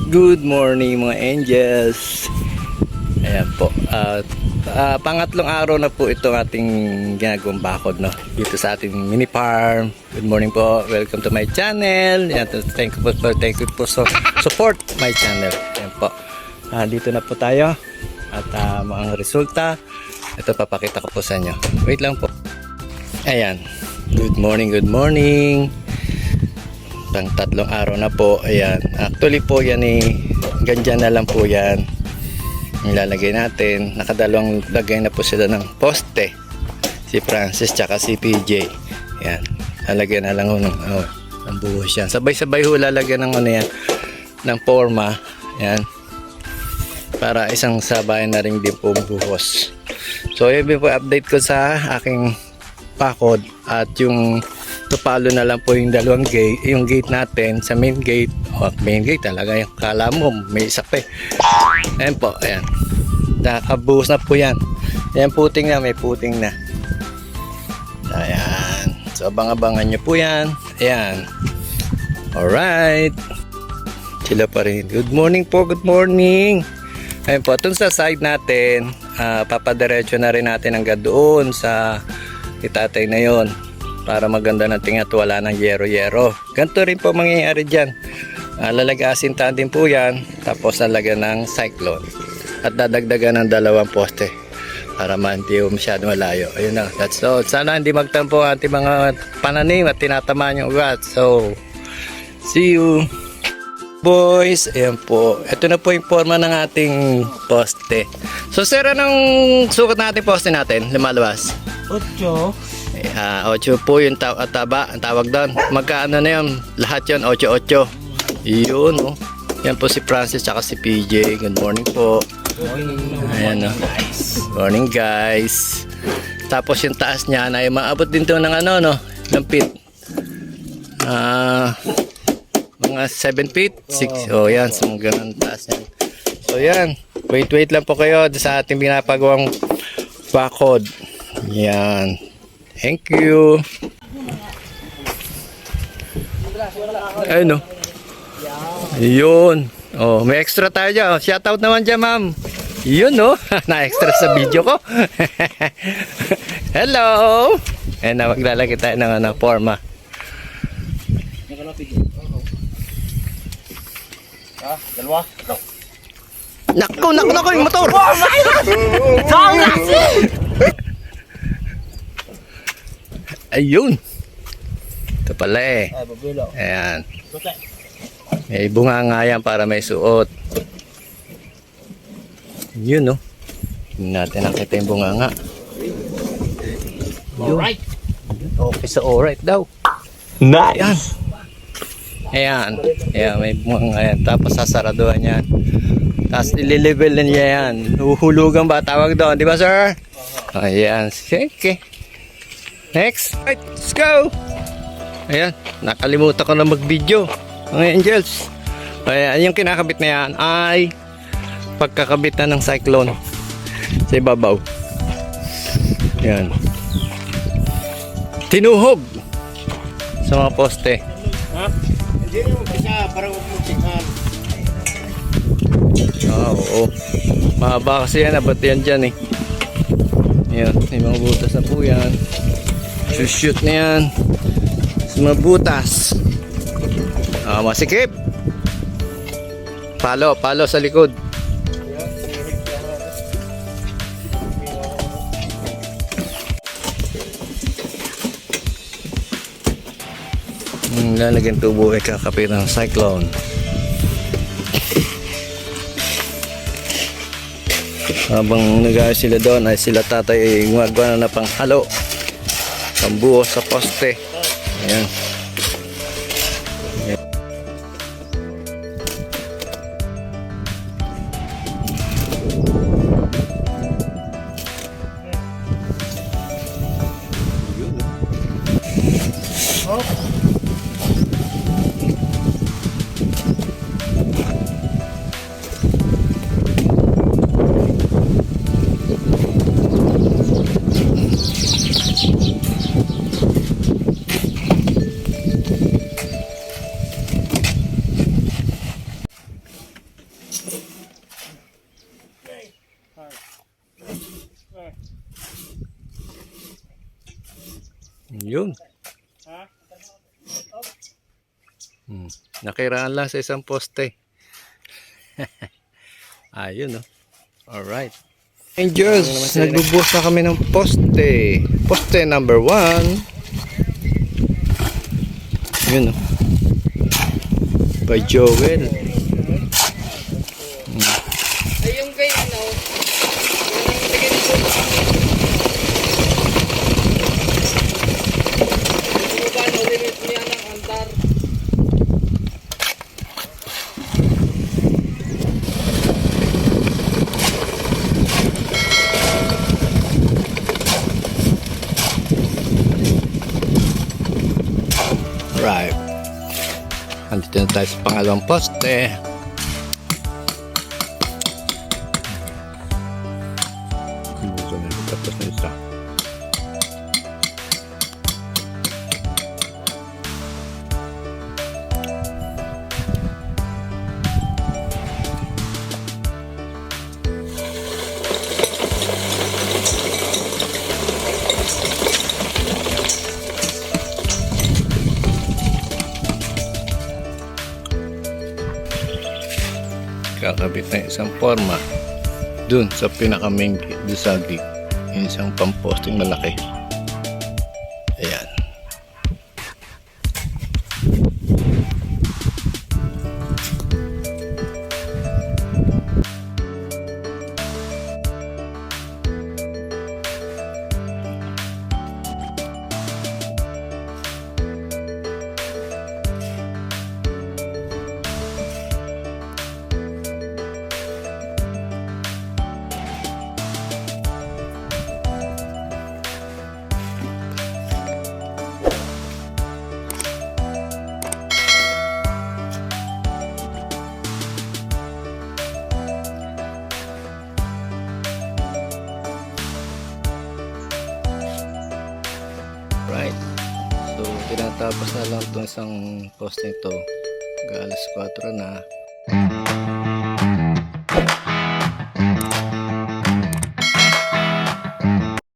Good morning mga angels. Ayan po. Pangatlong araw na po itong ating ginagawang bakod, no? Dito sa ating mini farm. Good morning po. Welcome to my channel. Ayan, thank you for support my channel. Ayan po. Dito na po tayo. At mga resulta. Ito papakita ko po sa inyo. Wait lang po. Ayan. Good morning, good morning. Pang tatlong araw na po. Ayan. Actually po yan ganyan na lang po yan. Ilalagay natin. Nakadalawang lagay na po sila ng poste. Si Francis tsaka si PJ. Ayan. Lalagyan na lang ng buhos yan. Sabay-sabay ho lalagyan ng yan. Ng forma. Ayan. Para isang sabay na rin din po buhos. So yun po update ko sa aking bakod. At yung tupalo na lang po yung dalawang gate, yung gate natin sa main gate. Main gate talaga yung kala mo may isa pa eh. Ayan po, ayan. Nakabuhos na po yan. Ayan, puting na, may puting na. Ayan. So abang-abangan nyo po yan. Ayan. Alright. Sila pa rin. Good morning po, good morning. Ayan po, itong sa side natin, papadiretso na rin natin hanggang doon sa itatay na yon. Para maganda ng tingnan at wala ng yero-yero. Ganito rin po mangyayari dyan. Lalagasin din po yan. Tapos lalagyan ng cyclone. At dadagdagan ng dalawang poste. Para hindi masyado malayo. Ayun na. That's all. Sana hindi magtampo ang ating mga pananim at tinatamaan yung ugat. So, see you. Boys, ayan po. Ito na po yung forma ng ating poste. So, sir, anong sukat natin poste natin? Lumalabas? 8. 8 po yung taba, ang tawag doon. Magkaano na yun? Lahat yun, 8-8. Yun, oh. Yan po si Francis at si PJ. Good morning po. Ayan, oh. Morning, guys. Tapos yung taas niya ay maabot din to ng ng feet. Mga 7 feet, 6. Oh, yan. So, ganun taas yan. So, yan. Wait lang po kayo sa ating pinapagawang bakod. Yan. Thank you. Ayun, no? Yun. Oh, may extra tayo dyan. Shoutout naman dyan, ma'am. Yun, no? Na-extra sa video ko. Hello. Ayan na, maglalagay tayo ng forma. Dalawa. Naku, yung motor. Ayun. Ito pala eh. Ayan. May bunga nga yan para may suot. Yun, no? Hindi natin nakita yung bunga nga. Alright. Okay sa alright daw. Nice. Ayan. Ayan, may bunga nga yan. Tapos sasaraduhan yan. Tapos nililevel na niya yan. Huhulugan ba tawag doon? Di ba, sir? Ayan. Okay. Next. Right, let's go. Ayan. Nakalimutan ko na mag-video. Mga angels. Ayan, yung kinakabit na yan ay pagkakabit na ng cyclone sa ibabaw. Ayan. Tinuhog sa mga poste. Ha? Hindi mo kasi parang umusikan. Oo. Mahaba kasi yan. Abot yan dyan eh. Ayan. May mga butas na po yan. Shoot na yan. Sa mga butas. Masikip. Palo sa likod. Lalagyan tubo ay kakapit ng cyclone. Habang nag-aayos sila doon ay sila tatay ay gumagawa na pang halo, pambuhos sa poste. Ayan. Yun. Nakiraan lang sa isang poste. Ayun, no? Alright. Rangers, nagbubuhos na kami ng poste. Poste number 1. Yun, no? By Joel. Ay, yung kay ano, yung bigay nito. Yung ba, no, limit niya ng antar. Right. Andito na tayo sa pangalawang poste. Tapos na isa. Kakabit na isang forma dun sa pinaka-main gate, dun sa gate. Yung isang pamposting malaki. Ayan. Right. So, tinatapos na lang itong isang poste ito. Alas 4 na.